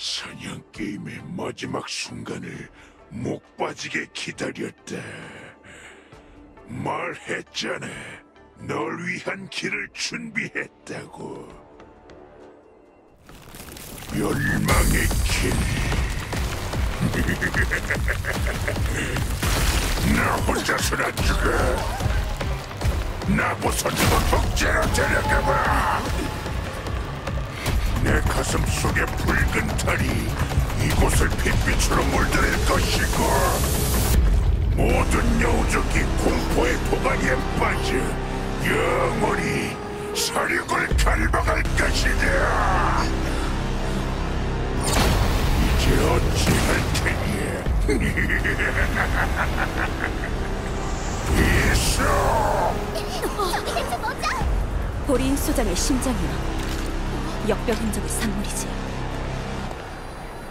사냥 게임의 마지막 순간을 목 빠지게 기다렸다. 말했잖아. 널 위한 길을 준비했다고. 멸망의 길. 나 혼자서는 안 죽어. 나부서지고 독재로 데려가봐. 내 가슴 속의 붉은 달이 이곳을 빛빛으로 물들일 것이고, 모든 여우족이 공포의 도가니에 빠져 영원히 사륙을 갈망할 것이다. 이제 어찌할 테니? 있어. 저기 대체 뭐죠? 보리인 소장의 심장이야. 역병 흔적의 산물이지.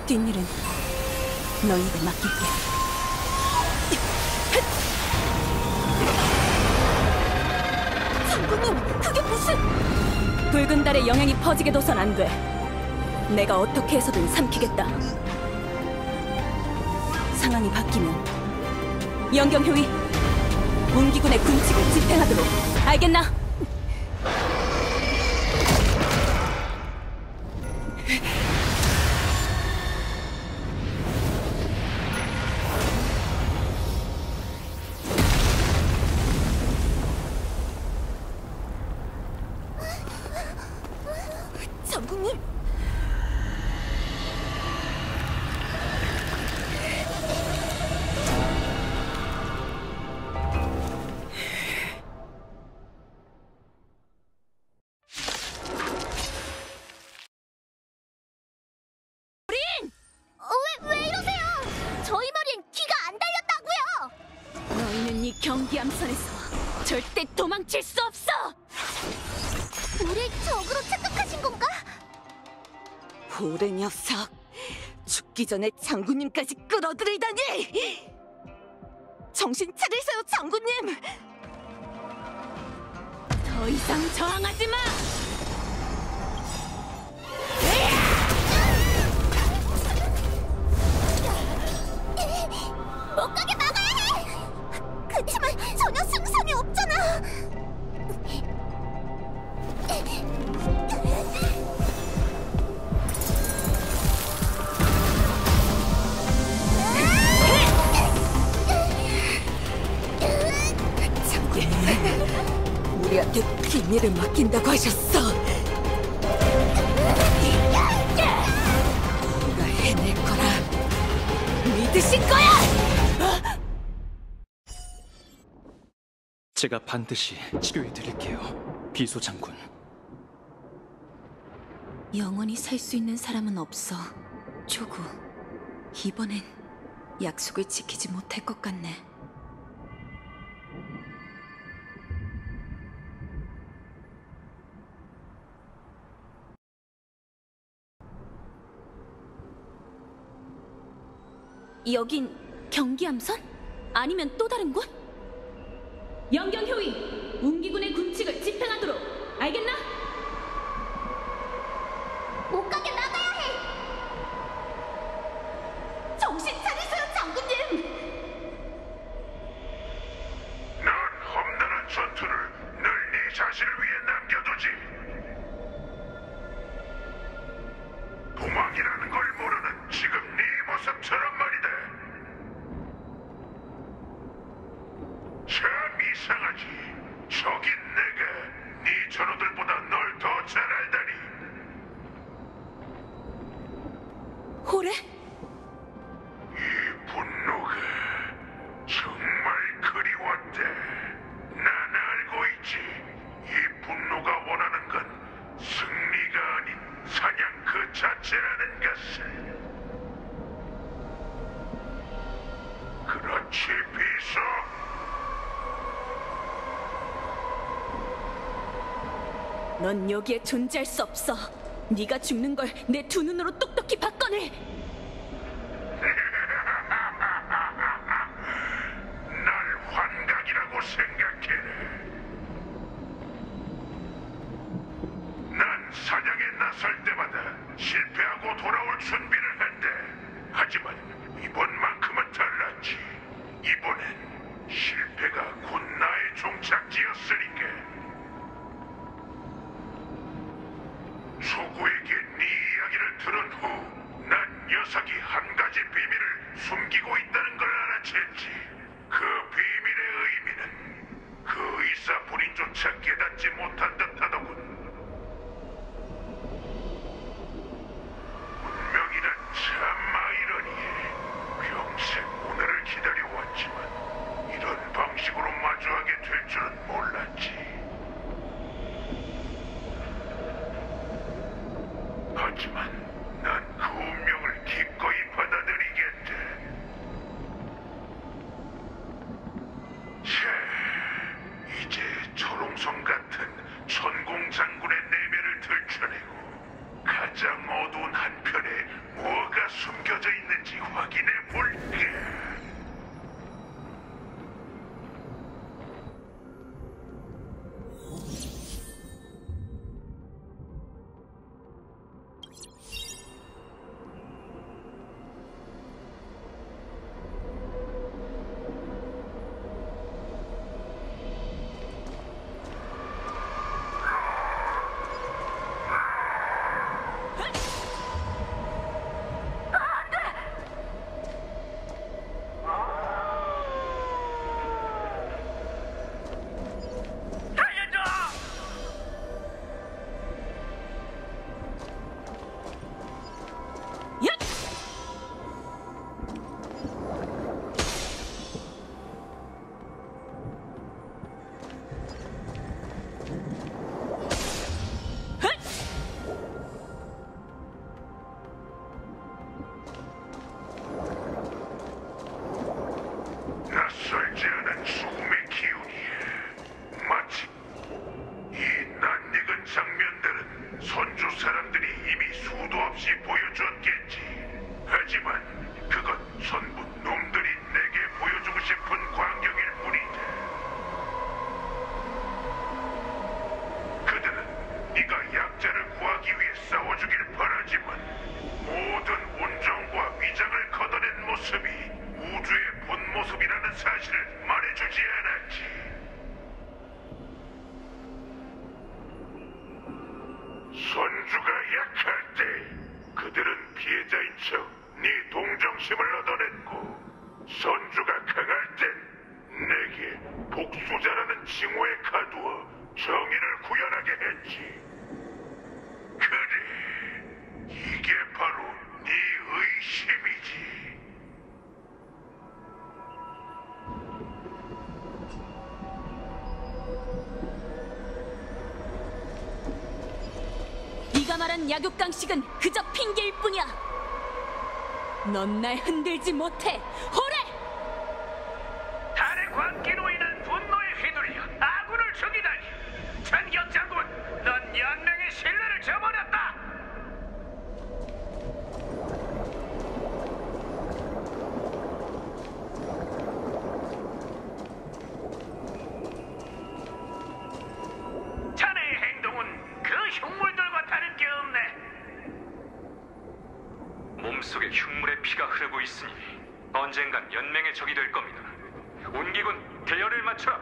뒷일은 너희에게 맡길게. 장군님, 그게 무슨... 붉은 달의 영향이 퍼지게 둬선 안 돼. 내가 어떻게 해서든 삼키겠다. 상황이 바뀌면 영경효위, 운기군의 군칙을 집행하도록. 알겠나? 장군님! 왜 이러세요? 저희 머리엔 기가 안 달렸다고요! 너희는 이 경기암선에서 절대 도망칠 수 없어! 우릴 적으로 착각하신 건가? 고래 녀석! 죽기 전에 장군님까지 끌어들이다니! 정신 차리세요, 장군님! 더 이상 저항하지 마! 못 가게 막아야 해! 그치만 전혀 승산이 없잖아! 장군님, 우리한테 비밀을 맡긴다고 하셨어! 우리가 해낼 거라 믿으실 거야! 제가 반드시 치료해드릴게요, 비소 장군. 영원히 살 수 있는 사람은 없어, 조구. 이번엔 약속을 지키지 못할 것 같네. 여긴 경기암선? 아니면 또 다른 곳? 영경효위, 운기군의 군칙을 집행하도록. 알겠나? 못 가게 막아야 해! 정신 차리세요, 장군님! 넌 험난한 전투를 늘 네 자신을 위해 남겨두지. 도망이라는 걸 모르는 지금 네 모습처럼 말이다. 참 이상하지. 저긴 내가 네 전우들보다 널 더 잘 알다니. 호래? 이 분노가 정말 그리웠다. 난 알고 있지. 이 분노가 원하는 건 승리가 아닌 사냥 그 자체라는 것을. 그렇지, 비서. 넌 여기에 존재할 수 없어. 네가 죽는 걸 내 두 눈으로 똑똑히 봤거늘. 날 환각이라고 생각해. 난 사냥에 나설 때마다 실패하고 돌아올 준비를 들은 후 난 녀석이 한 가지 비밀을 숨기고 있다는 걸 알아챘지. 그 비밀의 의미는 그 의사 본인조차 깨닫지 못한 듯하더군. 운명이란 참 아이러니해. 평생 오늘을 기다려왔지만 이런 방식으로 마주하게 될 줄은 몰랐지. 하지만 난 그 운명을 기꺼이 받아들이겠대. 이제 초롱성 같은 천공장군의 내면을 들춰내고 가장 어두운 한편에 뭐가 숨겨져 있는지 확인해 볼게. 낯설지 않은 죽음의 기운이야. 마치 이 낯익은 장면들은 선조 사람들이 이미 수도 없이 보여줬겠지. 하지만 그건 전부 놈들이 내게 보여주고 싶은 광경일 뿐이다. 그들은 네가 약자를 구하기 위해 싸워주길 바라지만 모든 온정과 위장을 걷어낸 모습이 우주의 본 모습이라는 사실을 말해주지 않았지. 선주가 약할 때 그들은 피해자인 척 네 동정심을 얻어냈고, 선주가 강할 땐 내게 복수자라는 칭호에 가두어 정의를 구현하게 했지. 그래, 이게 바로 네 의심이지. 네가 말한 약육강식은 그저 핑계일 뿐이야. 넌 날 흔들지 못해, 호래! 달의 광기로 인한 분노에 휘둘려 아군을 죽이다니. 전경 장군, 넌 연맹의 신뢰를 저버렸다. 자네의 행동은 그 흉물들과 다를 게 없네. 몸속에 흉물의 피가 흐르고 있으니 언젠간 연맹의 적이 될 겁니다. 온기군, 대열을 맞춰라.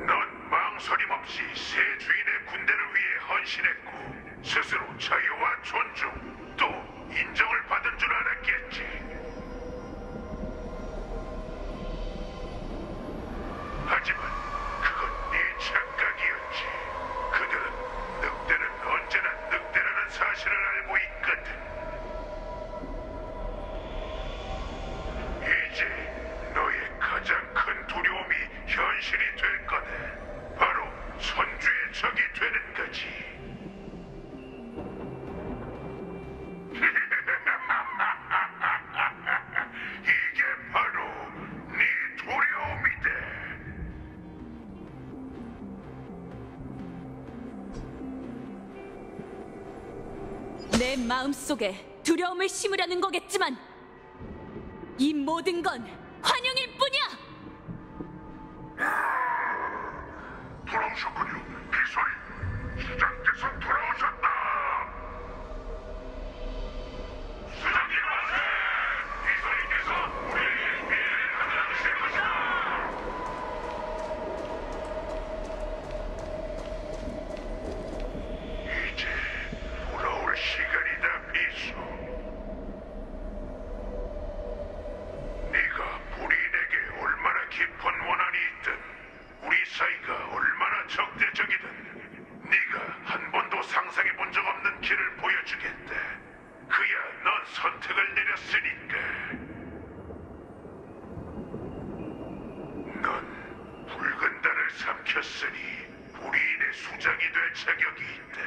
넌 망설임 없이 새 주인의 군대를 위해 헌신했고 스스로 자유와 존중 또 인정을 받은 줄 알았겠지. 하지만 그건 네 착각이었지. 그들은 늑대는 언제나 늑대라는 사실을 알고 있거든. 이제 너의 가장 큰 두려움이 현실이 될 거네. 바로 선주의 적이 되는 거지. 이게 바로 네 두려움이다. 내 마음속에 두려움을 심으려는 거겠지만 이 모든 건 환영일 뿐이야! 돌아오셨군요, 비소리. 수장께서 돌아오셨다. 수장님 왔세. 비소리께서 우리에게 미래를 가져주실 것이다. 이제 돌아 해주겠다. 그야 넌 선택을 내렸으니까. 넌 붉은 달을 삼켰으니 우리인의 수장이 될 자격이 있다.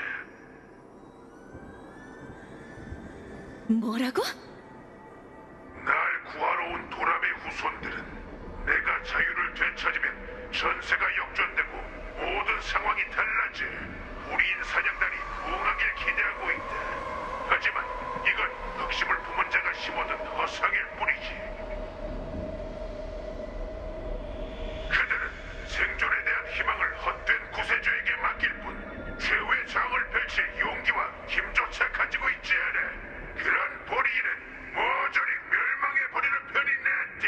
뭐라고? 날 구하러 온 도람의 후손들은 내가 자유를 되찾으면 전세가 역전되고 모든 상황이 달라져 우리인 사냥단이 부흥하길 기대하고 있다. 하지만 이건 흑심을 품은 자가 심어둔 허상일 뿐이지. 그들은 생존에 대한 희망을 헛된 구세주에게 맡길 뿐 최후의 저항을 펼칠 용기와 힘조차 가지고 있지 않아. 그런 보리인은 모조리 멸망해버리는 편이 낫대.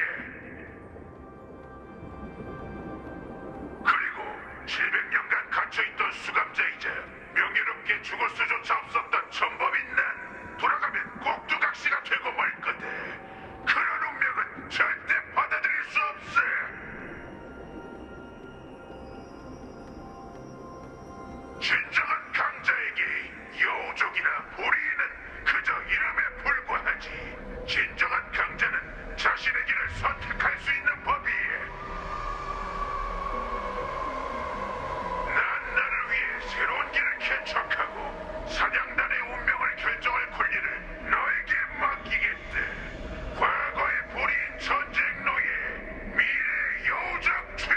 그리고 700년간 갇혀있던 수감자이자 명예롭게 죽을 수조차 없었던 전범인 난 돌아가면 꼭두각시가 되고 말 거다. 그런 운명은 절대 받아들일 수 없어. 진정한 강자에게 여우족이나 보리인은 그저 이름에 불과하지. 진정한 강자는 자신의 길을 선택할 수 있는 법이에. 난 나를 위해 새로운 길을 개척하고 사냥단의 운명을 결정할 권리를 너에게 맡기겠다. 과거의 보리인 전쟁 노예, 미래 여우족 트리야.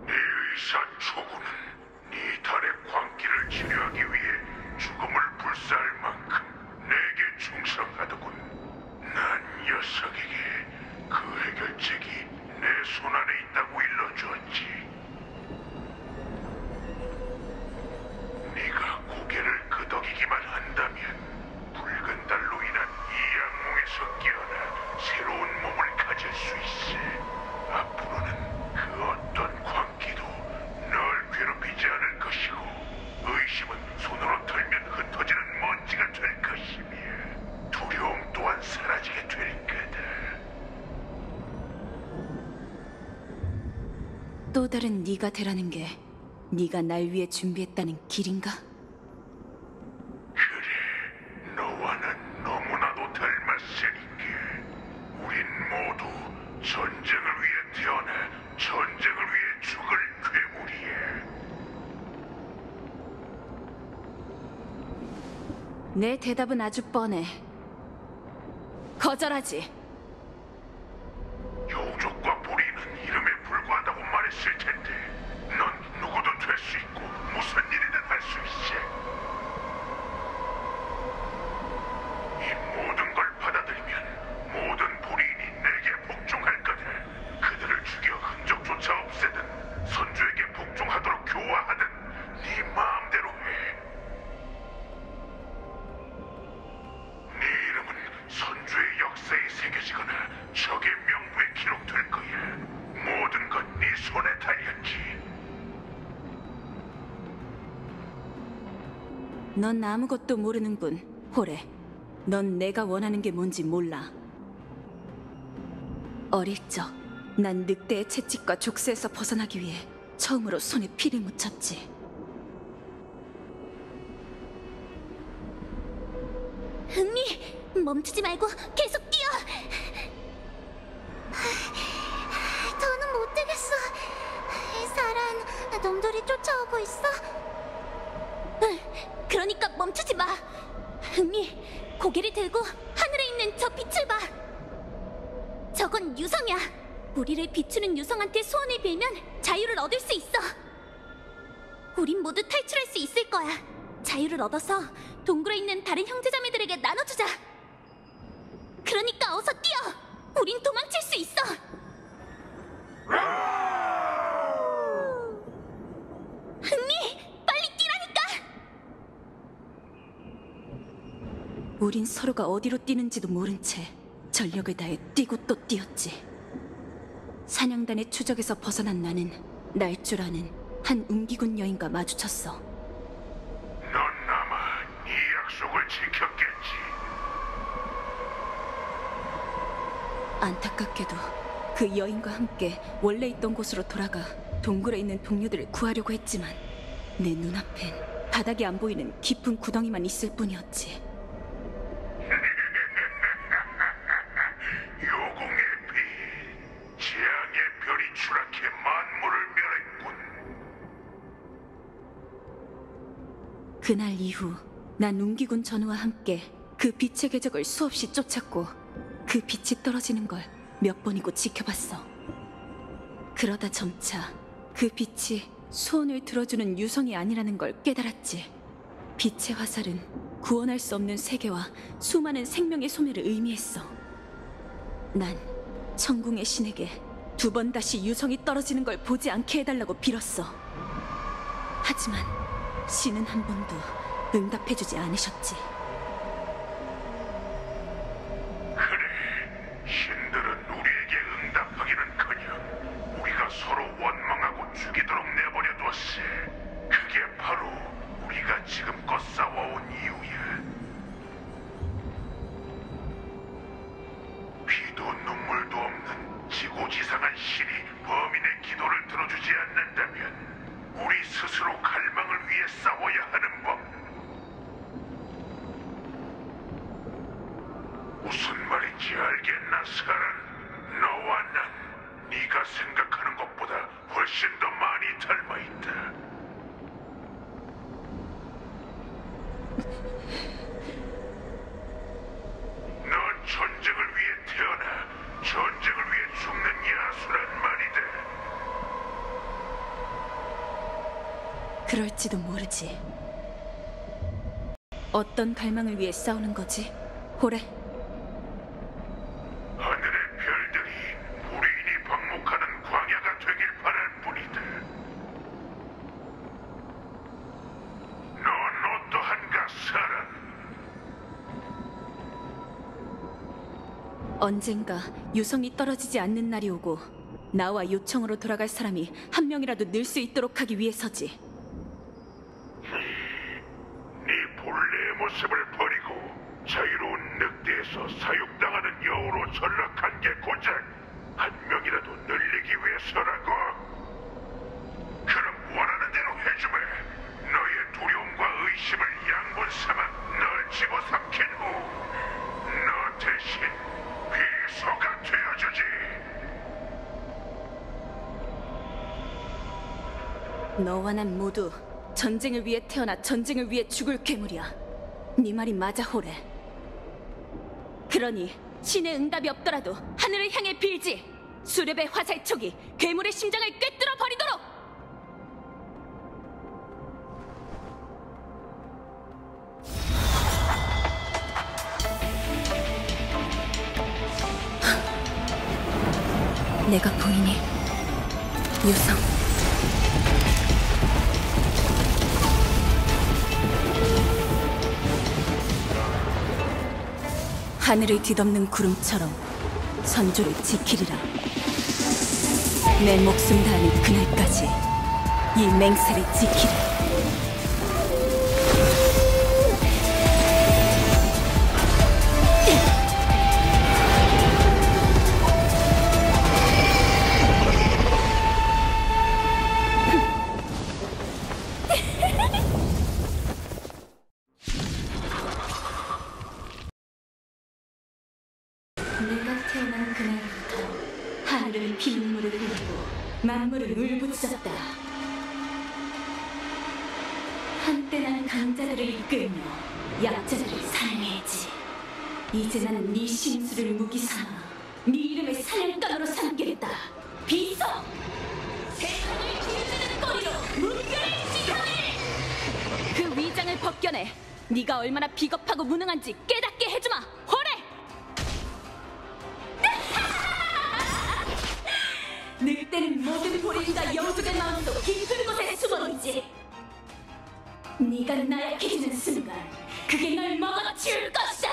네 의사 초구는 네 달의 광기를 치료하기 위해 죽음을 불사할 만큼 내게 충성하더군. 난 녀석에게 그 해결책이 내 손안에 있다고 일러주었지. 네가 고개를 끄덕이기만 한다면 붉은 달로 인한 이 악몽에서 깨어나 새로운 몸을 가질 수 있어. 앞으로는 그 어떤 광기도 널 괴롭히지 않을 것이고 의심은 손으로 털면 흩어지는 먼지가 될 것이며 두려움 또한 사라지게 될 거다. 또 다른 네가 되라는 게 네가 날 위해 준비했다는 길인가? 그래, 너와는 너무나도 닮았으니까. 우린 모두 전쟁을 위해 태어나 전쟁을 위해 죽을 괴물이야. 내 대답은 아주 뻔해. 거절하지. 여우족과 보리는 이름에 불과하다고 말했을 텐데 넌 누구든 될 수 있고 무슨 일이든 할 수 있어. 이 모든 걸 받아들이면 모든 보리인이 내게 복종할 거다. 그들을 죽여 흔적조차 없애든 선주에게 복종하도록 교화하든 네 마음대로 해. 네 이름은 선주의 역사에 새겨지거나 적의 명부에 기록될 거야. 모든 건 네 손에 달렸지. 넌 아무것도 모르는군, 호레. 넌 내가 원하는 게 뭔지 몰라. 어릴 적, 난 늑대의 채찍과 족쇄에서 벗어나기 위해 처음으로 손에 피를 묻혔지. 흥미, 멈추지 말고 계속 뛰어. 더는 못 되겠어. 사란, 놈들이 쫓아오고 있어. 그러니까 멈추지 마. 흥미, 고개를 들고 하늘에 있는 저 빛을 봐. 저건 유성이야. 우리를 비추는 유성한테 소원을 빌면 자유를 얻을 수 있어. 우린 모두 탈출할 수 있을 거야. 자유를 얻어서 동굴에 있는 다른 형제자매들에게 나눠주자. 그러니까 어서 뛰어. 우린 도망칠 수 있어. 흥미, 빨리 뛰라니까. 우린 서로가 어디로 뛰는지도 모른 채 전력을 다해 뛰고 또 뛰었지. 사냥단의 추적에서 벗어난 나는 날조라는 한 웅기군 여인과 마주쳤어. 넌 아마 네 약속을 안타깝게도 그 여인과 함께 원래 있던 곳으로 돌아가 동굴에 있는 동료들을 구하려고 했지만 내 눈앞엔 바닥이 안 보이는 깊은 구덩이만 있을 뿐이었지. 요공의 비, 재앙의 별이 추락해 만물을 멸했군. 그날 이후 난 웅기군 전우와 함께 그 빛의 궤적을 수없이 쫓았고 그 빛이 떨어지는 걸 몇 번이고 지켜봤어. 그러다 점차 그 빛이 소원을 들어주는 유성이 아니라는 걸 깨달았지. 빛의 화살은 구원할 수 없는 세계와 수많은 생명의 소멸을 의미했어. 난 천궁의 신에게 두 번 다시 유성이 떨어지는 걸 보지 않게 해달라고 빌었어. 하지만 신은 한 번도 응답해주지 않으셨지. 그래, 신들은 우리에게 응답하기는커녕 우리가 서로 원망하고 죽이도록 내버려뒀세. 그게 바로 우리가 지금껏 싸워온 이유야. 피도 눈물도 없는 지고지상한 신이 범인의 기도를 들어주지 않는다면 우리 스스로 갈망을 위해 싸워야 하는 법. 무슨 말인지 알겠나, 사란? 너와 난 네가 생각하는 것보다 훨씬 더 많이 닮아있다. 넌 전쟁을 위해 태어나 전쟁을 위해 죽는 야수란 말이다. 그럴지도 모르지. 어떤 갈망을 위해 싸우는 거지? 호래? 하늘의 별들이 불의인이 방목하는 광야가 되길 바랄 뿐이다. 넌 어떠한가, 사란? 언젠가 유성이 떨어지지 않는 날이 오고 나와 요청으로 돌아갈 사람이 한 명이라도 늘 수 있도록 하기 위해서지. 네 본래의 모습을 버리고 자유로운 늑대에서 사육당하는 여우로 전락한 게 고작 한 명이라도 늘리기 위해서라고. 그럼 원하는 대로 해주마. 너의 두려움과 의심을 양분 삼아 널 집어삼킨 후 너 대신 비소가 되어주지. 너와 난 모두 전쟁을 위해 태어나 전쟁을 위해 죽을 괴물이야. 네 말이 맞아, 호래. 그러니 신의 응답이 없더라도 하늘을 향해 빌지. 수렵의 화살촉이 괴물의 심장을 꿰뚫어 버리도록. 내가 보이니? 유성. 하늘을 뒤덮는 구름처럼 선조를 지키리라. 내 목숨 다하는 그날까지 이 맹세를 지키리. 내가 태어난 그날부터 하늘은 피눈물을 흘리고 만물은 울부짖었다. 한때 난 강자들을 이끌며 약자들을 사냥했지. 이제 난 네 심수를 무기 삼아 네 이름을 사냥감으로 삼겠다. 비서! 세상을 기르는 꼬리로 문결을 지켜내! 그 위장을 벗겨내 네가 얼마나 비겁하고 무능한지 깨닫게 해주마, 호래! 늑대는 모든 보리인과 영주의 마음속 깊은 곳에 숨어있지. 네가 나약해지는 순간 그게 널 먹어치울 것이다.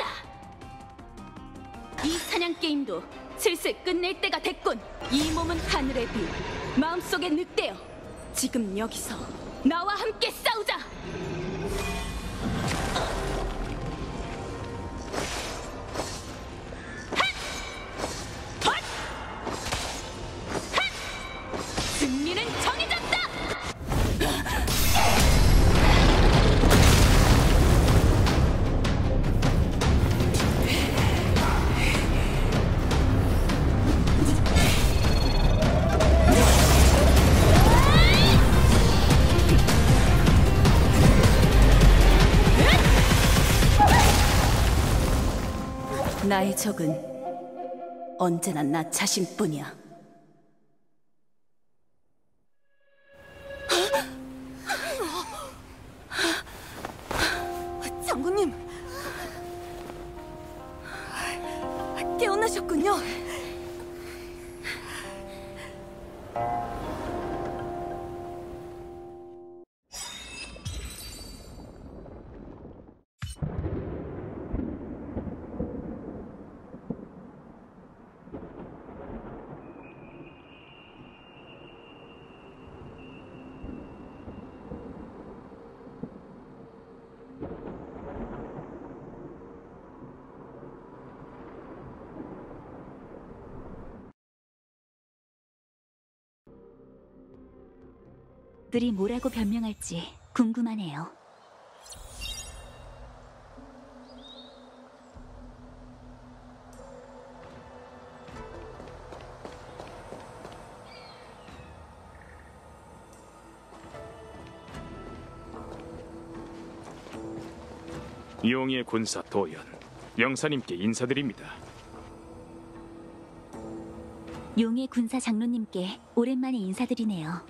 이 사냥 게임도 슬슬 끝낼 때가 됐군. 이 몸은 하늘의 빛, 마음속의 늑대여. 지금 여기서 나와 함께 싸우자. 핫! 나의 적은 언제나 나 자신뿐이야. 장군님, 깨어나셨군요. 들이 뭐라고 변명할지 궁금하네요. 용의 군사 도연, 영사님께 인사드립니다. 용의 군사 장로님께 오랜만에 인사드리네요.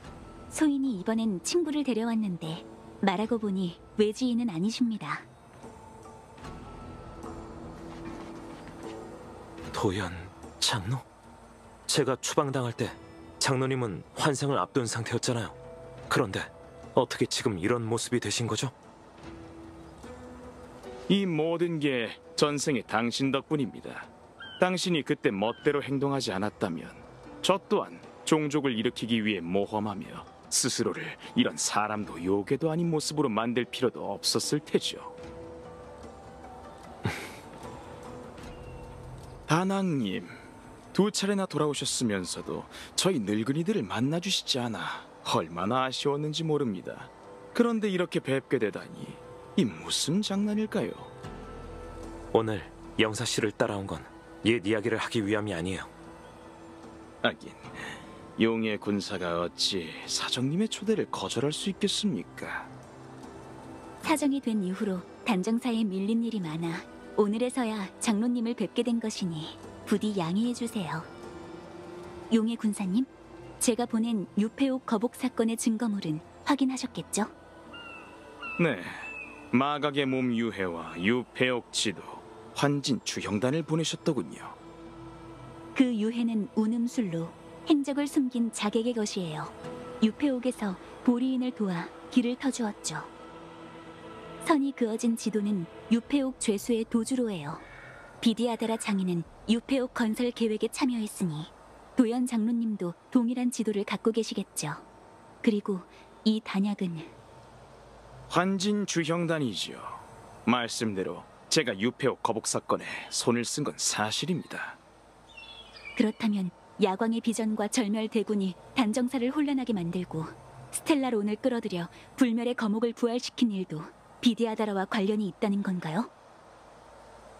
소인이 이번엔 친구를 데려왔는데 말하고 보니 외지인은 아니십니다. 도연 장로? 제가 추방당할 때 장로님은 환생을 앞둔 상태였잖아요. 그런데 어떻게 지금 이런 모습이 되신 거죠? 이 모든 게 전생의 당신 덕분입니다. 당신이 그때 멋대로 행동하지 않았다면 저 또한 종족을 일으키기 위해 모험하며 스스로를 이런 사람도 요괴도 아닌 모습으로 만들 필요도 없었을 테죠. 다낭님, 2차례나 돌아오셨으면서도 저희 늙은이들을 만나주시지 않아 얼마나 아쉬웠는지 모릅니다. 그런데 이렇게 뵙게 되다니 이 무슨 장난일까요? 오늘 영사 씨를 따라온 건 옛 이야기를 하기 위함이 아니에요. 하긴 용의 군사가 어찌 사정님의 초대를 거절할 수 있겠습니까? 사정이 된 이후로 단정사에 밀린 일이 많아 오늘에서야 장로님을 뵙게 된 것이니 부디 양해해 주세요. 용의 군사님, 제가 보낸 유폐옥 거복 사건의 증거물은 확인하셨겠죠? 네, 마각의 몸 유해와 유폐옥 지도, 환진 주형단을 보내셨더군요. 그 유해는 운음술로 행적을 숨긴 자객의 것이에요. 유폐옥에서 보리인을 도와 길을 터주었죠. 선이 그어진 지도는 유폐옥 죄수의 도주로예요. 비디아다라 장인은 유폐옥 건설 계획에 참여했으니 도연 장로님도 동일한 지도를 갖고 계시겠죠. 그리고 이 단약은 환진 주형단이지요. 말씀대로 제가 유폐옥 거복 사건에 손을 쓴 건 사실입니다. 그렇다면 야광의 비전과 절멸대군이 단정사를 혼란하게 만들고 스텔라론을 끌어들여 불멸의 거목을 부활시킨 일도 비디아다라와 관련이 있다는 건가요?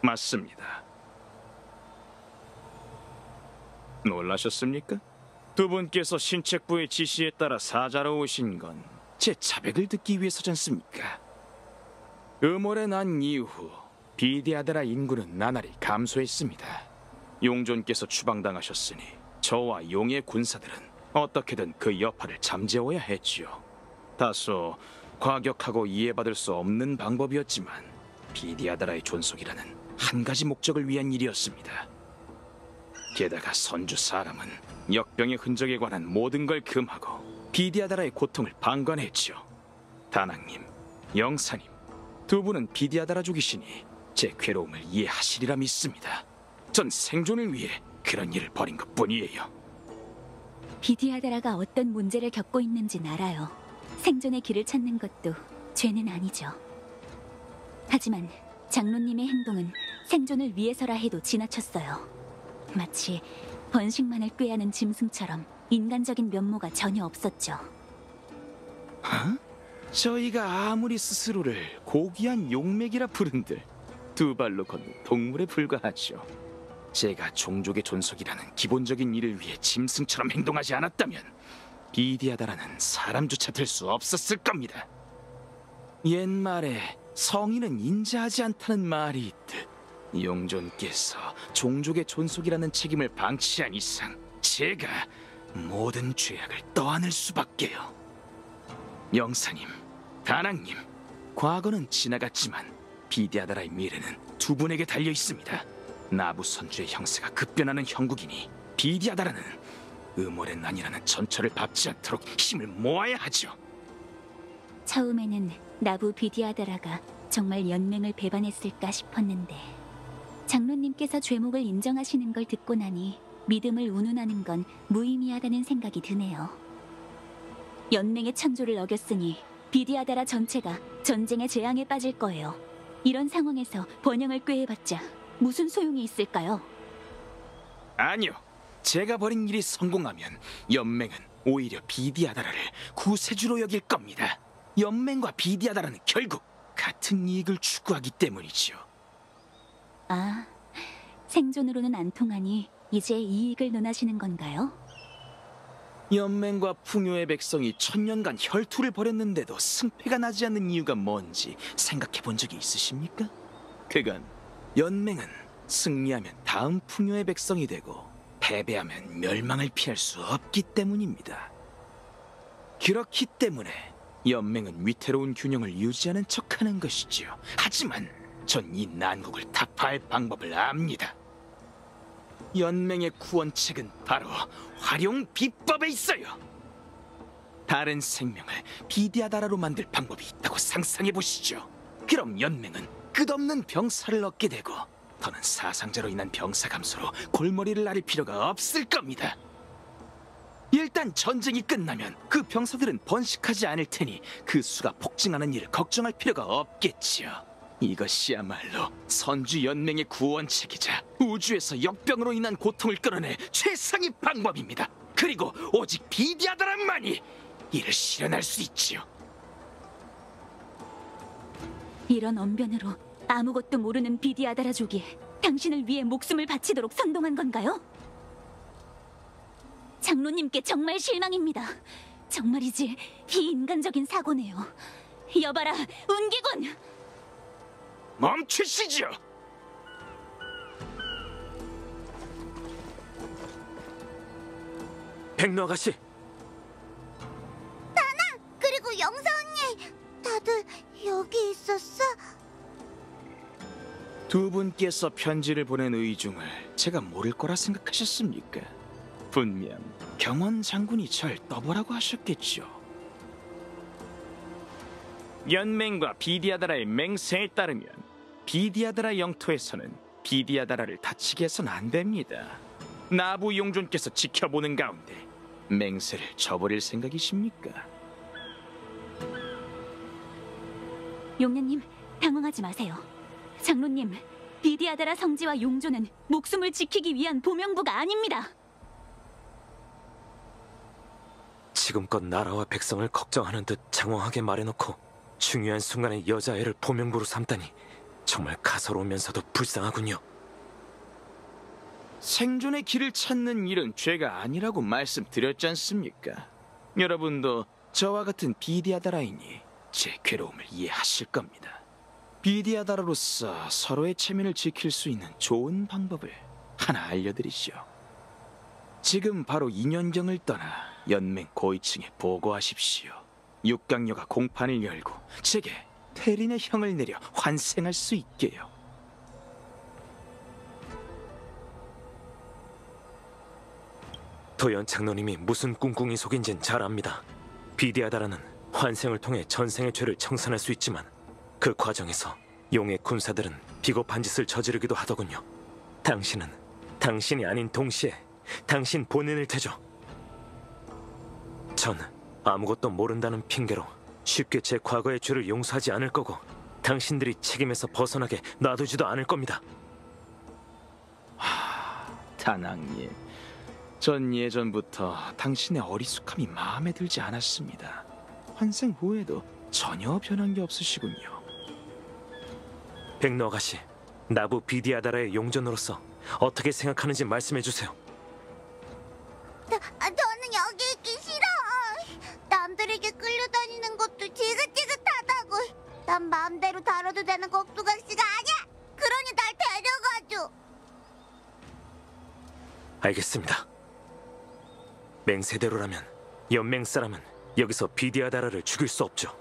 맞습니다. 놀라셨습니까? 두 분께서 신책부의 지시에 따라 사자로 오신 건 제 자백을 듣기 위해서지 않습니까? 음월에 난 이후 비디아다라 인구는 나날이 감소했습니다. 용존께서 추방당하셨으니 저와 용의 군사들은 어떻게든 그 여파를 잠재워야 했지요. 다소 과격하고 이해받을 수 없는 방법이었지만 비디아다라의 존속이라는 한 가지 목적을 위한 일이었습니다. 게다가 선주 사람은 역병의 흔적에 관한 모든 걸 금하고 비디아다라의 고통을 방관했지요. 다낭님, 영사님, 두 분은 비디아다라족이시니 제 괴로움을 이해하시리라 믿습니다. 전 생존을 위해 그런 일을 벌인 것뿐이에요. 비디아다라가 어떤 문제를 겪고 있는진 알아요. 생존의 길을 찾는 것도 죄는 아니죠. 하지만 장로님의 행동은 생존을 위해서라 해도 지나쳤어요. 마치 번식만을 꾀하는 짐승처럼 인간적인 면모가 전혀 없었죠. 저희가 아무리 스스로를 고귀한 용맥이라 부른들 두 발로 걷는 동물에 불과하죠. 제가 종족의 존속이라는 기본적인 일을 위해 짐승처럼 행동하지 않았다면 비디아다라는 사람조차 될 수 없었을 겁니다. 옛말에 성인은 인자하지 않다는 말이 있듯 용존께서 종족의 존속이라는 책임을 방치한 이상 제가 모든 죄악을 떠안을 수밖에요. 영사님, 다낭님, 과거는 지나갔지만 비디아다라의 미래는 두 분에게 달려 있습니다. 나부 선주의 형세가 급변하는 형국이니 비디아다라는 음월의 난이라는 전철을 밟지 않도록 힘을 모아야 하죠. 처음에는 나부 비디아다라가 정말 연맹을 배반했을까 싶었는데 장로님께서 죄목을 인정하시는 걸 듣고 나니 믿음을 운운하는 건 무의미하다는 생각이 드네요. 연맹의 천조를 어겼으니 비디아다라 전체가 전쟁의 재앙에 빠질 거예요. 이런 상황에서 번영을 꾀해봤자 무슨 소용이 있을까요? 아니요. 제가 벌인 일이 성공하면 연맹은 오히려 비디아다라를 구세주로 여길 겁니다. 연맹과 비디아다라는 결국 같은 이익을 추구하기 때문이죠. 아, 생존으로는 안 통하니 이제 이익을 논하시는 건가요? 연맹과 풍요의 백성이 천년간 혈투를 벌였는데도 승패가 나지 않는 이유가 뭔지 생각해 본 적이 있으십니까? 그건 연맹은 승리하면 다음 풍요의 백성이 되고 패배하면 멸망을 피할 수 없기 때문입니다. 그렇기 때문에 연맹은 위태로운 균형을 유지하는 척하는 것이지요. 하지만 전 이 난국을 타파할 방법을 압니다. 연맹의 구원책은 바로 활용 비법에 있어요. 다른 생명을 비디아다라로 만들 방법이 있다고 상상해 보시죠. 그럼 연맹은 끝없는 병사를 얻게 되고 더는 사상자로 인한 병사 감소로 골머리를 앓을 필요가 없을 겁니다. 일단 전쟁이 끝나면 그 병사들은 번식하지 않을 테니 그 수가 폭증하는 일을 걱정할 필요가 없겠지요. 이것이야말로 선주 연맹의 구원책이자 우주에서 역병으로 인한 고통을 끌어낼 최상의 방법입니다. 그리고 오직 비디아다라만이 이를 실현할 수 있지요. 이런 언변으로 아무것도 모르는 비디아다라족이 당신을 위해 목숨을 바치도록 선동한 건가요? 장로님께 정말 실망입니다. 정말이지 비인간적인 사고네요. 여봐라, 운기군! 멈추시지요! 백로 아가씨! 그리고 영사 언니! 다들 여기 있었어? 두 분께서 편지를 보낸 의중을 제가 모를 거라 생각하셨습니까? 분명 경원 장군이 절 떠보라고 하셨겠죠. 연맹과 비디아다라의 맹세에 따르면 비디아다라 영토에서는 비디아다라를 다치게 해서는 안 됩니다. 나부 용존께서 지켜보는 가운데 맹세를 저버릴 생각이십니까? 용녀님, 당황하지 마세요. 장로님, 비디아다라 성지와 용조는 목숨을 지키기 위한 보명부가 아닙니다. 지금껏 나라와 백성을 걱정하는 듯 장황하게 말해놓고 중요한 순간에 여자애를 보명부로 삼다니 정말 가소로우면서도 불쌍하군요. 생존의 길을 찾는 일은 죄가 아니라고 말씀드렸지 않습니까? 여러분도 저와 같은 비디아다라이니 제 괴로움을 이해하실 겁니다. 비디아다라로서 서로의 체면을 지킬 수 있는 좋은 방법을 하나 알려드리죠. 지금 바로 인연경을 떠나 연맹 고위층에 보고하십시오. 육강녀가 공판을 열고 제게 테린의 형을 내려 환생할 수 있게요. 도연 장로님이 무슨 꿍꿍이 속인진 잘 압니다. 비디아다라는 환생을 통해 전생의 죄를 청산할 수 있지만 그 과정에서 용의 군사들은 비겁한 짓을 저지르기도 하더군요. 당신은 당신이 아닌 동시에 당신 본인일 테죠. 전 아무것도 모른다는 핑계로 쉽게 제 과거의 죄를 용서하지 않을 거고 당신들이 책임에서 벗어나게 놔두지도 않을 겁니다. 다낭님, 전 예전부터 당신의 어리숙함이 마음에 들지 않았습니다. 환생 후에도 전혀 변한 게 없으시군요. 백로 아가씨, 나부 비디아다라의 용전으로서 어떻게 생각하는지 말씀해주세요. 저는 여기 있기 싫어. 남들에게 끌려다니는 것도 지긋지긋하다고. 난 마음대로 다뤄도 되는 꼭두각시가 아니야. 그러니 날 데려가. 알겠습니다. 맹세대로라면 연맹 사람은 여기서 비디아다라를 죽일 수 없죠.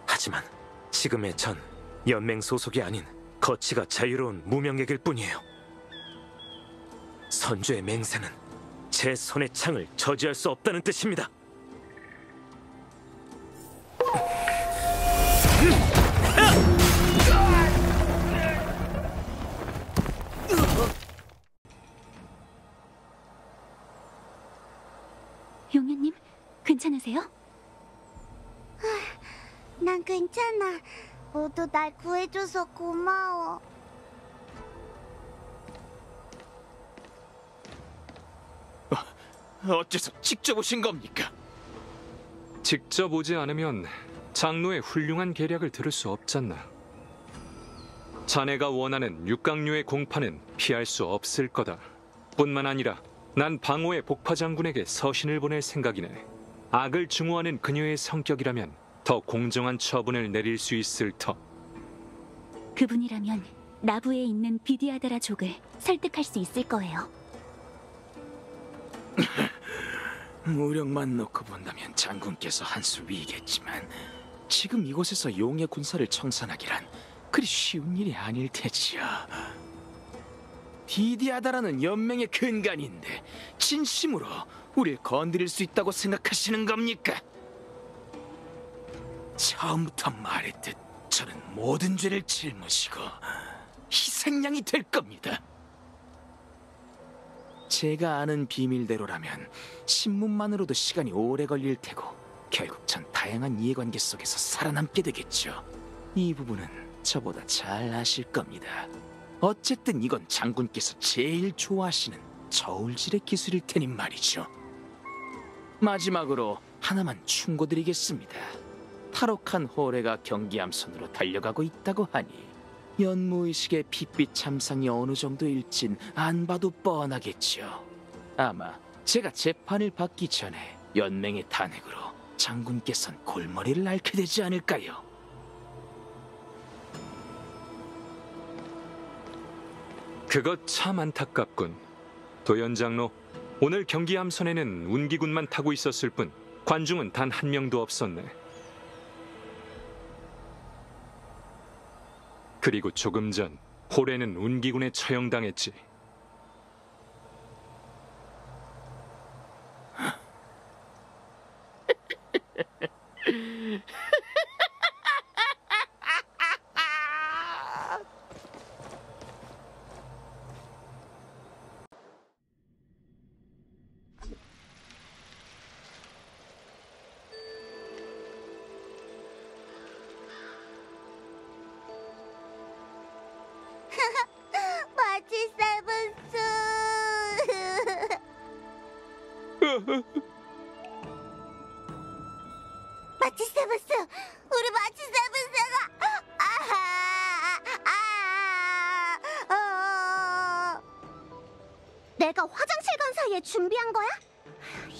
하지만 지금의 전 연맹 소속이 아닌 거치가 자유로운 무명객일 뿐이에요. 선조의 맹세는 제 손의 창을 저지할 수 없다는 뜻입니다. 용녀님, 괜찮으세요? 난 괜찮아. 모두 날 구해줘서 고마워. 어째서 직접 오신 겁니까? 직접 오지 않으면 장로의 훌륭한 계략을 들을 수 없잖아. 자네가 원하는 육강류의 공파는 피할 수 없을 거다. 뿐만 아니라 난 방호의 복파 장군에게 서신을 보낼 생각이네. 악을 증오하는 그녀의 성격이라면 더 공정한 처분을 내릴 수 있을 터. 그분이라면 나부에 있는 비디아다라 족을 설득할 수 있을 거예요. 무력만 놓고 본다면 장군께서 한 수 위겠지만 지금 이곳에서 용의 군사를 청산하기란 그리 쉬운 일이 아닐 테지요. 비디아다라는 연맹의 근간인데 진심으로 우릴 건드릴 수 있다고 생각하시는 겁니까? 처음부터 말했듯 저는 모든 죄를 짊어지고 희생양이 될 겁니다. 제가 아는 비밀대로라면 신문만으로도 시간이 오래 걸릴 테고 결국 전 다양한 이해관계 속에서 살아남게 되겠죠. 이 부분은 저보다 잘 아실 겁니다. 어쨌든 이건 장군께서 제일 좋아하시는 저울질의 기술일 테니 말이죠. 마지막으로 하나만 충고드리겠습니다. 탈옥한 호레가 경기함선으로 달려가고 있다고 하니 연무의식의 핏빛 참상이 어느 정도일진 안 봐도 뻔하겠죠. 아마 제가 재판을 받기 전에 연맹의 탄핵으로 장군께선 골머리를 앓게 되지 않을까요? 그것 참 안타깝군. 도연장로, 오늘 경기함선에는 운기군만 타고 있었을 뿐 관중은 단 한 명도 없었네. 그리고 조금 전 호레는 운기군에 처형당했지. 마치 세븐스. 마치 세븐스. 우리 마치 세븐스가. 내가 화장실 간 사이에 준비한 거야?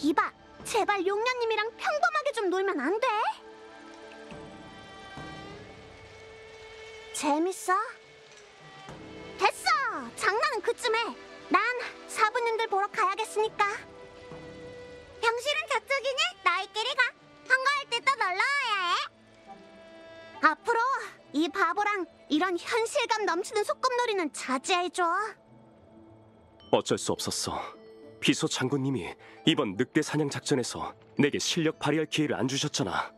이봐, 제발 용녀님이랑 평범하게 좀 놀면 안 돼? 재밌어? 됐어! 장난은 그쯤 해. 난 사부님들 보러 가야겠으니까. 병실은 저쪽이니 너희끼리 가. 한가할 때 또 놀러와야 해. 앞으로 이 바보랑 이런 현실감 넘치는 소꿉놀이는 자제해줘. 어쩔 수 없었어. 비소 장군님이 이번 늑대 사냥 작전에서 내게 실력 발휘할 기회를 안 주셨잖아.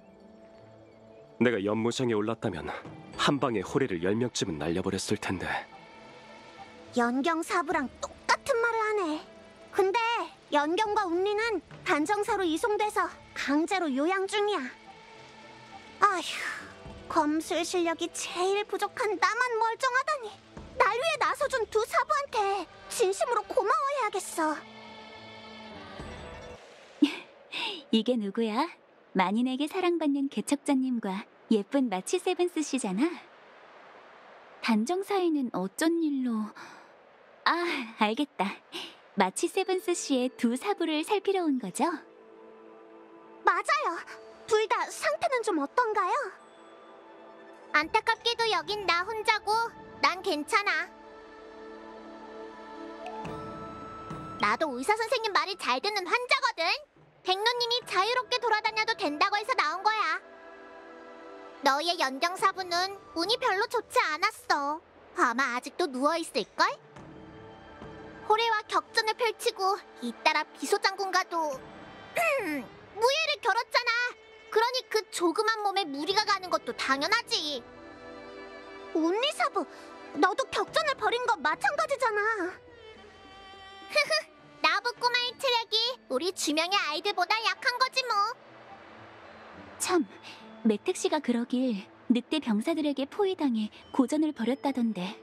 내가 연무장에 올랐다면 한 방에 호래를 10명쯤은 날려버렸을 텐데. 연경사부랑 똑같은 말을 하네. 근데 연경과 운리는 단정사로 이송돼서 강제로 요양 중이야. 아휴, 검술 실력이 제일 부족한 나만 멀쩡하다니. 날 위해 나서준 두 사부한테 진심으로 고마워해야겠어. 이게 누구야? 만인에게 사랑받는 개척자님과 예쁜 마치 세븐스 씨잖아. 단정사에는 어쩐 일로... 아, 알겠다. 마치 세븐스 씨의 두 사부를 살피러 온 거죠? 맞아요. 둘 다 상태는 좀 어떤가요? 안타깝게도 여긴 나 혼자고 난 괜찮아. 나도 의사 선생님 말이 잘 듣는 환자거든. 백로님이 자유롭게 돌아다녀도 된다고 해서 나온 거야. 너의 연경사부는 운이 별로 좋지 않았어. 아마 아직도 누워있을걸? 호래와 격전을 펼치고 잇따라 비소장군과도 무예를 겨뤘잖아. 그러니 그 조그만 몸에 무리가 가는 것도 당연하지. 운리사부, 너도 격전을 벌인 거 마찬가지잖아. 흐흐, 나부 꼬마의 체력이 우리 주명의 아이들보다 약한 거지 뭐. 참, 맥택 씨가 그러길 늑대 병사들에게 포위당해 고전을 벌였다던데.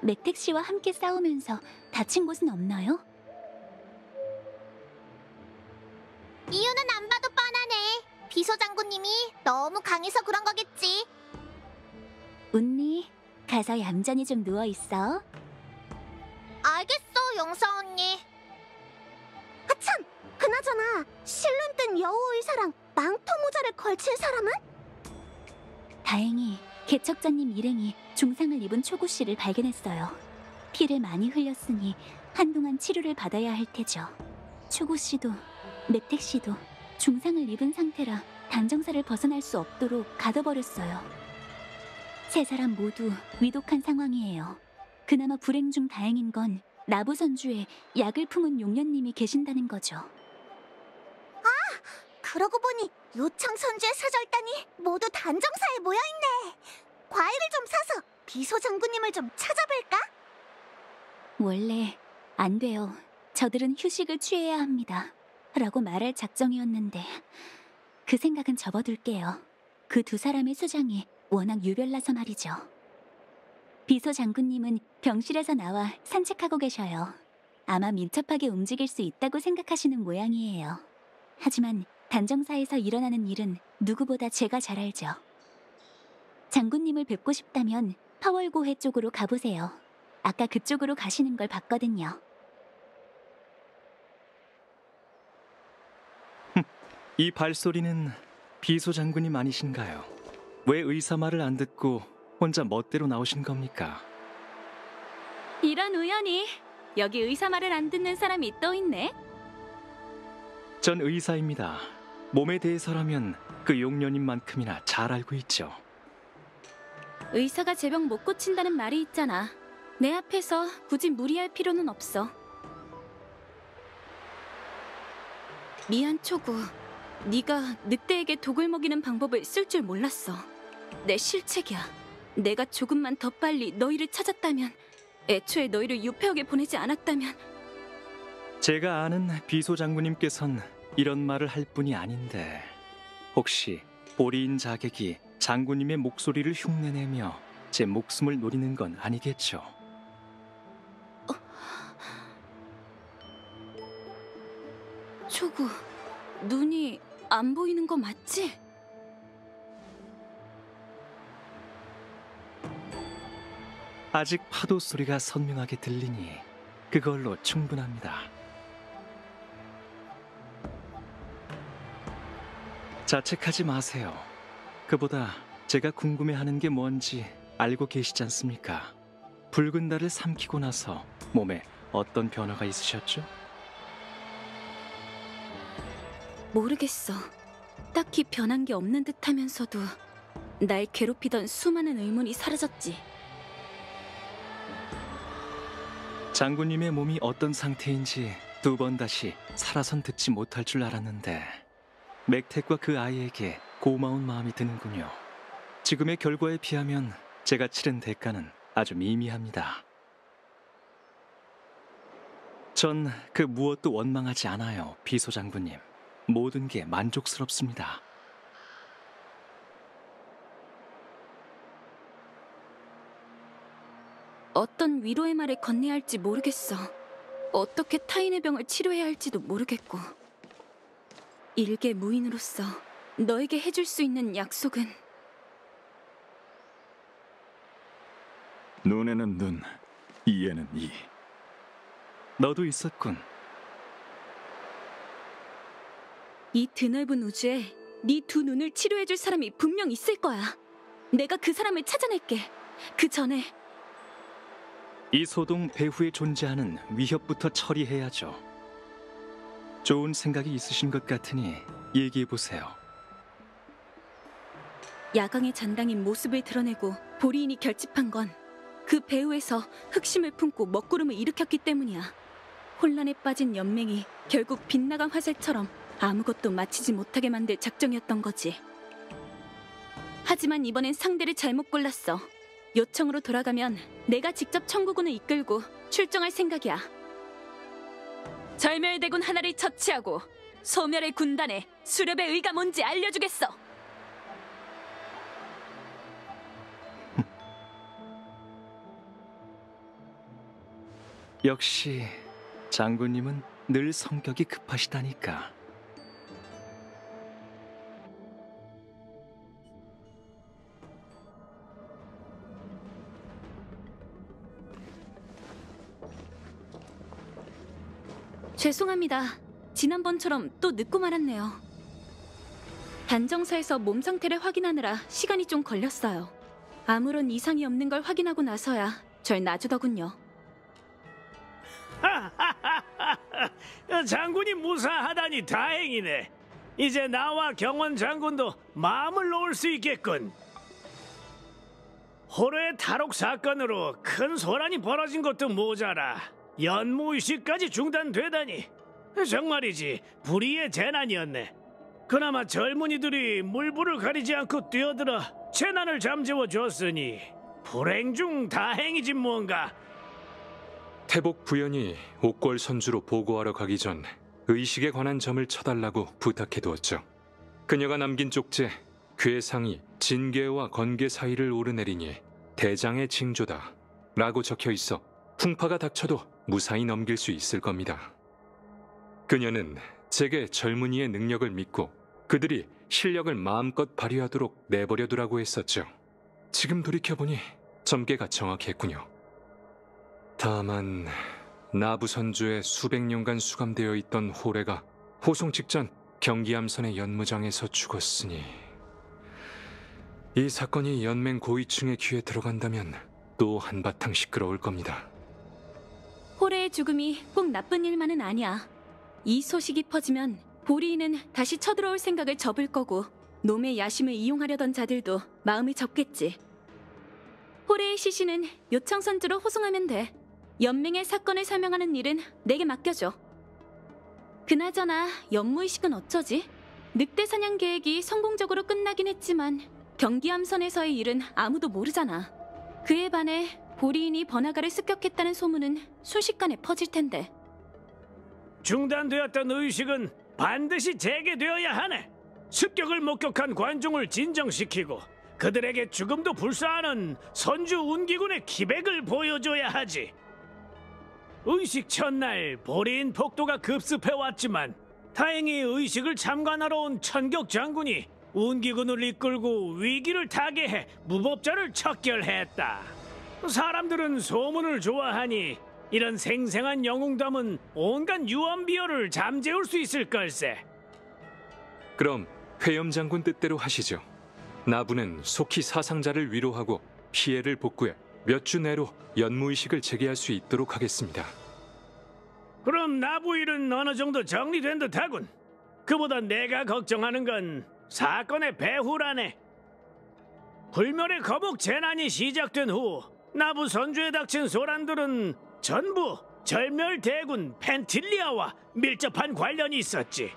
맥택 씨와 함께 싸우면서 다친 곳은 없나요? 이유는 안 봐도 뻔하네. 비소장군님이 너무 강해서 그런 거겠지. 운니, 가서 얌전히 좀 누워있어. 알겠어, 영사 언니. 아참! 그나저나 실눈 뜬 여우 의사랑 망토 모자를 걸친 사람은? 다행히 개척자님 일행이 중상을 입은 초구 씨를 발견했어요. 피를 많이 흘렸으니 한동안 치료를 받아야 할 테죠. 초구 씨도 맥택 씨도 중상을 입은 상태라 단정사를 벗어날 수 없도록 가둬버렸어요. 세 사람 모두 위독한 상황이에요. 그나마 불행 중 다행인 건 나부선주에 약을 품은 용녀님이 계신다는 거죠. 그러고 보니 요청선주의 사절단이 모두 단정사에 모여있네. 과일을 좀 사서 비소장군님을 좀 찾아볼까? 원래 안 돼요. 저들은 휴식을 취해야 합니다. 라고 말할 작정이었는데 그 생각은 접어둘게요. 그 두 사람의 수장이 워낙 유별나서 말이죠. 비소 장군님은 병실에서 나와 산책하고 계셔요. 아마 민첩하게 움직일 수 있다고 생각하시는 모양이에요. 하지만 단정사에서 일어나는 일은 누구보다 제가 잘 알죠. 장군님을 뵙고 싶다면 파월고해 쪽으로 가보세요. 아까 그쪽으로 가시는 걸 봤거든요. 이 발소리는 비소 장군님 아니신가요? 왜 의사 말을 안 듣고 혼자 멋대로 나오신 겁니까? 이런 우연이. 여기 의사 말을 안 듣는 사람이 또 있네. 전 의사입니다. 몸에 대해서라면 그 용녀님만큼이나 잘 알고 있죠. 의사가 제 병 못 고친다는 말이 있잖아. 내 앞에서 굳이 무리할 필요는 없어. 미안 초구. 네가 늑대에게 독을 먹이는 방법을 쓸 줄 몰랐어. 내 실책이야. 내가 조금만 더 빨리 너희를 찾았다면, 애초에 너희를 유폐옥에 보내지 않았다면. 제가 아는 비소 장군님께선 이런 말을 할 뿐이 아닌데 혹시 보리인 자객이 장군님의 목소리를 흉내내며 제 목숨을 노리는 건 아니겠죠? 초구, 눈이 안 보이는 거 맞지? 아직 파도 소리가 선명하게 들리니 그걸로 충분합니다. 자책하지 마세요. 그보다 제가 궁금해하는 게 뭔지 알고 계시지 않습니까? 붉은 달을 삼키고 나서 몸에 어떤 변화가 있으셨죠? 모르겠어. 딱히 변한 게 없는 듯 하면서도 날 괴롭히던 수많은 의문이 사라졌지. 장군님의 몸이 어떤 상태인지 두 번 다시 살아선 듣지 못할 줄 알았는데 맥택과 그 아이에게 고마운 마음이 드는군요. 지금의 결과에 비하면 제가 치른 대가는 아주 미미합니다. 전 그 무엇도 원망하지 않아요, 비소 장군님. 모든 게 만족스럽습니다. 어떤 위로의 말을 건네야 할지 모르겠어. 어떻게 타인의 병을 치료해야 할지도 모르겠고. 일개 무인으로서 너에게 해줄 수 있는 약속은 눈에는 눈, 이에는 이. 너도 있었군. 이 드넓은 우주에 네 두 눈을 치료해줄 사람이 분명 있을 거야. 내가 그 사람을 찾아낼게. 그 전에 이 소동 배후에 존재하는 위협부터 처리해야죠. 좋은 생각이 있으신 것 같으니 얘기해보세요. 야광의 잔당인 모습을 드러내고 보리인이 결집한 건 그 배후에서 흑심을 품고 먹구름을 일으켰기 때문이야. 혼란에 빠진 연맹이 결국 빗나간 화살처럼 아무것도 마치지 못하게 만들 작정이었던 거지. 하지만 이번엔 상대를 잘못 골랐어. 요청으로 돌아가면 내가 직접 청구군을 이끌고 출정할 생각이야. 절멸대군 하나를 처치하고 소멸의 군단에 수렵의 의가 뭔지 알려주겠어. 역시 장군님은 늘 성격이 급하시다니까. 죄송합니다. 지난번처럼 또 늦고 말았네요. 단정사에서 몸 상태를 확인하느라 시간이 좀 걸렸어요. 아무런 이상이 없는 걸 확인하고 나서야 절 놔주더군요. 장군이 무사하다니 다행이네. 이제 나와 경원 장군도 마음을 놓을 수 있겠군. 호로의 탈옥 사건으로 큰 소란이 벌어진 것도 모자라 연무의식까지 중단되다니 정말이지 불의의 재난이었네. 그나마 젊은이들이 물불을 가리지 않고 뛰어들어 재난을 잠재워 줬으니 불행 중 다행이지 뭔가. 태복 부연이 옥궐 선주로 보고하러 가기 전 의식에 관한 점을 쳐달라고 부탁해두었죠. 그녀가 남긴 쪽지에 괴상이 진계와 건계 사이를 오르내리니 대장의 징조다 라고 적혀있어 풍파가 닥쳐도 무사히 넘길 수 있을 겁니다. 그녀는 제게 젊은이의 능력을 믿고 그들이 실력을 마음껏 발휘하도록 내버려두라고 했었죠. 지금 돌이켜보니 점괘가 정확했군요. 다만 나부 선주에 수백 년간 수감되어 있던 호래가 호송 직전 경기암선의 연무장에서 죽었으니 이 사건이 연맹 고위층의 귀에 들어간다면 또 한바탕 시끄러울 겁니다. 호래의 죽음이 꼭 나쁜 일만은 아니야. 이 소식이 퍼지면 보리인은 다시 쳐들어올 생각을 접을 거고 놈의 야심을 이용하려던 자들도 마음을 접겠지. 호래의 시신은 요청선주로 호송하면 돼. 연맹의 사건을 설명하는 일은 내게 맡겨줘. 그나저나 연무의식은 어쩌지? 늑대 사냥 계획이 성공적으로 끝나긴 했지만 경기암선에서의 일은 아무도 모르잖아. 그에 반해 보리인이 번화가를 습격했다는 소문은 순식간에 퍼질 텐데. 중단되었던 의식은 반드시 재개되어야 하네. 습격을 목격한 관중을 진정시키고 그들에게 죽음도 불사하는 선주 운기군의 기백을 보여줘야 하지. 의식 첫날 보리인 폭도가 급습해왔지만 다행히 의식을 참관하러 온 천격 장군이 운기군을 이끌고 위기를 타개해 무법자를 척결했다. 사람들은 소문을 좋아하니 이런 생생한 영웅담은 온갖 유언비어를 잠재울 수 있을 걸세. 그럼 회염 장군 뜻대로 하시죠. 나부는 속히 사상자를 위로하고 피해를 복구해 몇 주 내로 연무의식을 재개할 수 있도록 하겠습니다. 그럼 나부 일은 어느 정도 정리된 듯하군. 그보다 내가 걱정하는 건 사건의 배후라네. 불멸의 거북 재난이 시작된 후 나부 선주에 닥친 소란들은 전부 절멸대군 펜틸리아와 밀접한 관련이 있었지.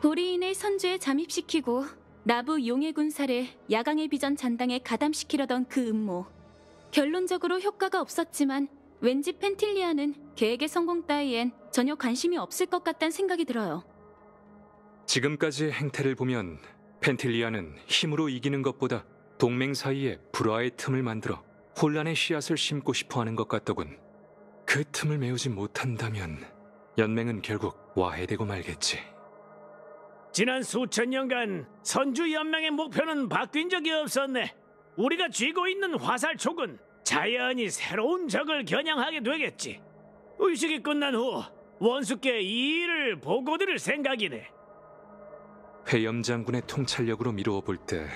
보리인을 선주에 잠입시키고 나부 용의 군사를 야광의 비전 잔당에 가담시키려던 그 음모. 결론적으로 효과가 없었지만 왠지 펜틸리아는 계획의 성공 따위엔 전혀 관심이 없을 것 같다는 생각이 들어요. 지금까지의 행태를 보면 펜틸리아는 힘으로 이기는 것보다 동맹 사이에 불화의 틈을 만들어 혼란의 씨앗을 심고 싶어하는 것 같더군. 그 틈을 메우지 못한다면 연맹은 결국 와해되고 말겠지. 지난 수천 년간 선주 연맹의 목표는 바뀐 적이 없었네. 우리가 쥐고 있는 화살촉은 자연히 새로운 적을 겨냥하게 되겠지. 의식이 끝난 후 원수께 이 일을 보고드릴 생각이네. 회염 장군의 통찰력으로 미루어 볼 때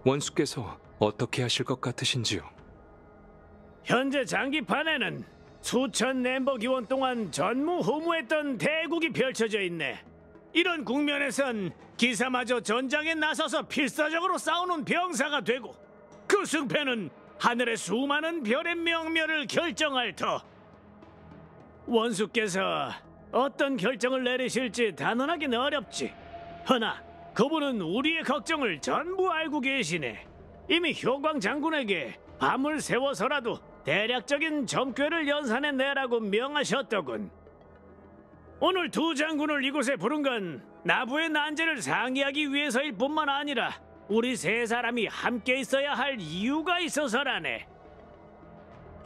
원수께서 어떻게 하실 것 같으신지요? 현재 장기판에는 수천 멤버 기원 동안 전무후무했던 대국이 펼쳐져 있네. 이런 국면에선 기사마저 전장에 나서서 필사적으로 싸우는 병사가 되고 그 승패는 하늘의 수많은 별의 명멸을 결정할 터. 원수께서 어떤 결정을 내리실지 단언하기는 어렵지. 허나 그분은 우리의 걱정을 전부 알고 계시네. 이미 효광 장군에게 밤을 새워서라도 대략적인 점괘를 연산해내라고 명하셨더군. 오늘 두 장군을 이곳에 부른 건 나부의 난제를 상의하기 위해서일 뿐만 아니라 우리 세 사람이 함께 있어야 할 이유가 있어서라네.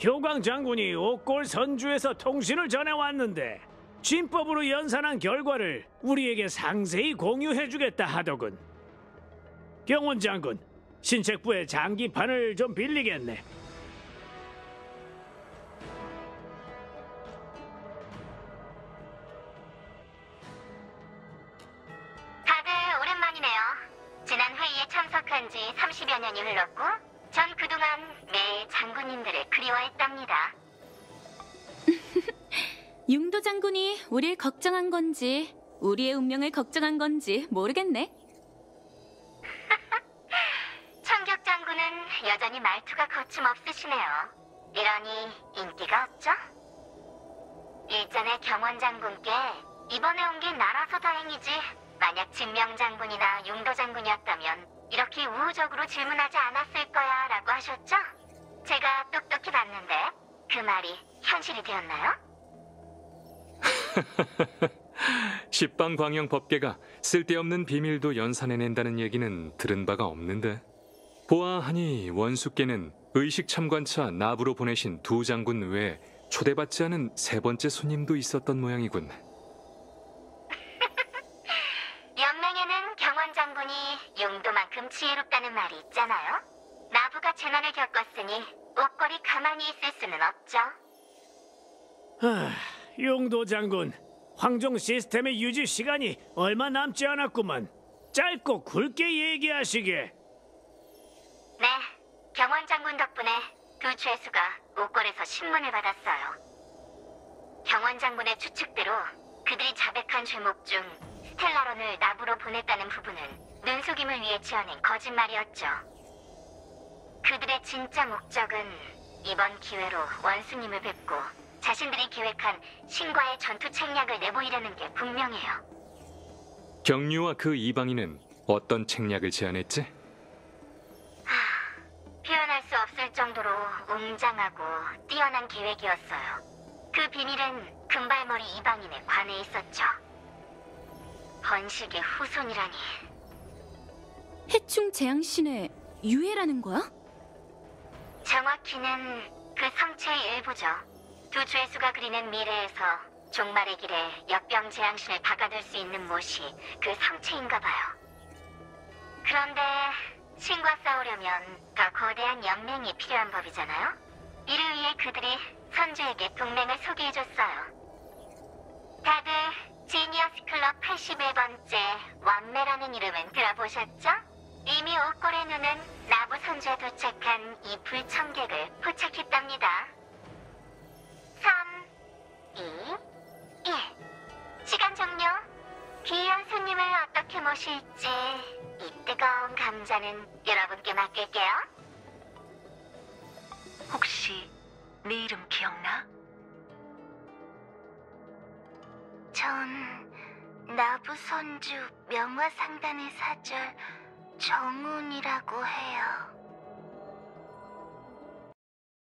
효광 장군이 옥골 선주에서 통신을 전해왔는데 진법으로 연산한 결과를 우리에게 상세히 공유해주겠다 하더군. 경원 장군, 신책부의 장기판을 좀 빌리겠네. 다들 오랜만이네요. 지난 회의에 참석한 지 30여 년이 흘렀고 전 그동안 매일 장군님들을 그리워했답니다. 융도 장군이 우릴 걱정한 건지 우리의 운명을 걱정한 건지 모르겠네. 청격 장군은 여전히 말투가 거침없으시네요. 이러니 인기가 없죠? 일전에 경원 장군께 이번에 온 게 나라서 다행이지 만약 진명 장군이나 융도 장군이었다면 이렇게 우호적으로 질문하지 않았을 거야 라고 하셨죠? 제가 똑똑히 봤는데 그 말이 현실이 되었나요? 십방광영 법계가 쓸데없는 비밀도 연산해낸다는 얘기는 들은 바가 없는데, 보아하니 원수께는 의식 참관차 나부로 보내신 두 장군 외에 초대받지 않은 세 번째 손님도 있었던 모양이군. 연맹에는 경원 장군이 용도만큼 지혜롭다는 말이 있잖아요. 나부가 재난을 겪었으니 옥골이 가만히 있을 수는 없죠. 용도 장군, 황종 시스템의 유지 시간이 얼마 남지 않았구만. 짧고 굵게 얘기하시게. 네, 경원 장군 덕분에 두 죄수가 옥골에서 신문을 받았어요. 경원 장군의 추측대로 그들이 자백한 죄목 중 스텔라론을 나부로 보냈다는 부분은 눈속임을 위해 지어낸 거짓말이었죠. 그들의 진짜 목적은 이번 기회로 원수님을 뵙고 자신들이 계획한 신과의 전투 책략을 내보이려는 게 분명해요. 경류와 그 이방인은 어떤 책략을 제안했지? 표현할 수 없을 정도로 웅장하고 뛰어난 계획이었어요. 그 비밀은 금발머리 이방인에 관해 있었죠. 번식의 후손이라니. 해충 재앙신의 유해라는 거야? 정확히는 그 성체의 일부죠. 두 죄수가 그리는 미래에서 종말의 길에 역병 재앙신을 박아둘 수 있는 못이 그 성체인가 봐요. 그런데 신과 싸우려면 더 거대한 연맹이 필요한 법이잖아요. 이를 위해 그들이 선주에게 동맹을 소개해줬어요. 다들 지니어스 클럽 81번째 완매라는 이름은 들어보셨죠? 이미 옥골의 눈은 나부 선주에 도착한 이 불청객을 포착했답니다. 3, 2, 1. 시간 종료. 귀한 손님을 어떻게 모실지 이 뜨거운 감자는 여러분께 맡길게요. 혹시 네 이름 기억나? 전 나부 선주 명화상단의 사절 정운이라고 해요.